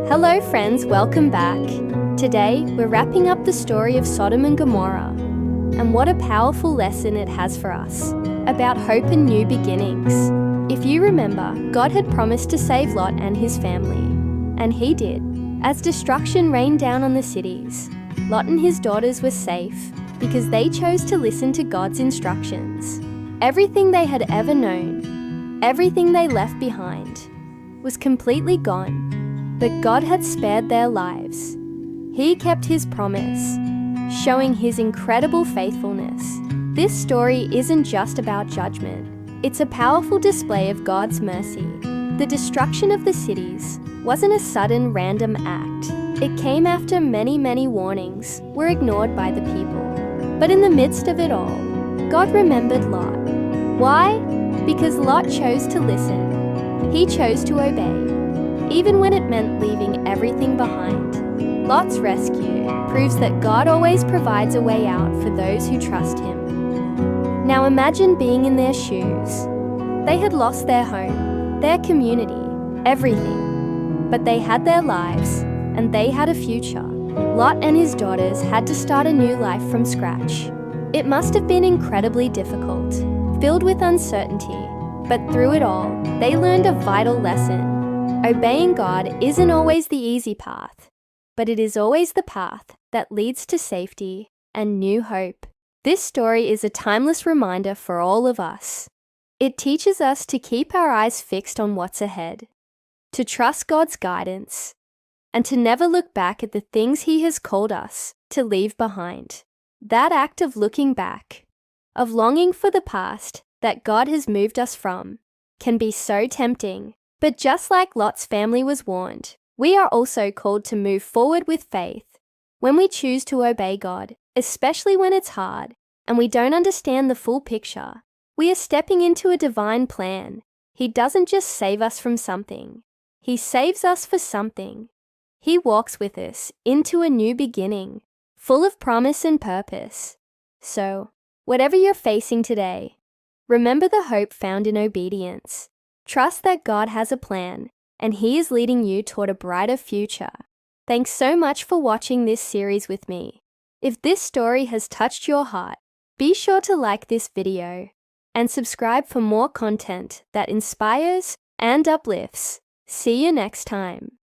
Hello friends, welcome back. Today, we're wrapping up the story of Sodom and Gomorrah. And what a powerful lesson it has for us about hope and new beginnings. If you remember, God had promised to save Lot and his family. And he did. As destruction rained down on the cities, Lot and his daughters were safe because they chose to listen to God's instructions. Everything they had ever known, everything they left behind, was completely gone. But God had spared their lives. He kept his promise, showing his incredible faithfulness. This story isn't just about judgment. It's a powerful display of God's mercy. The destruction of the cities wasn't a sudden, random act. It came after many warnings were ignored by the people. But in the midst of it all, God remembered Lot. Why? Because Lot chose to listen. He chose to obey, even when it meant leaving everything behind. Lot's rescue proves that God always provides a way out for those who trust him. Now imagine being in their shoes. They had lost their home, their community, everything. But they had their lives, and they had a future. Lot and his daughters had to start a new life from scratch. It must have been incredibly difficult, filled with uncertainty, but through it all, they learned a vital lesson. Obeying God isn't always the easy path, but it is always the path that leads to safety and new hope. This story is a timeless reminder for all of us. It teaches us to keep our eyes fixed on what's ahead, to trust God's guidance, and to never look back at the things He has called us to leave behind. That act of looking back, of longing for the past that God has moved us from, can be so tempting. But just like Lot's family was warned, we are also called to move forward with faith. When we choose to obey God, especially when it's hard and we don't understand the full picture, we are stepping into a divine plan. He doesn't just save us from something. He saves us for something. He walks with us into a new beginning, full of promise and purpose. So, whatever you're facing today, remember the hope found in obedience. Trust that God has a plan, and He is leading you toward a brighter future. Thanks so much for watching this series with me. If this story has touched your heart, be sure to like this video and subscribe for more content that inspires and uplifts. See you next time.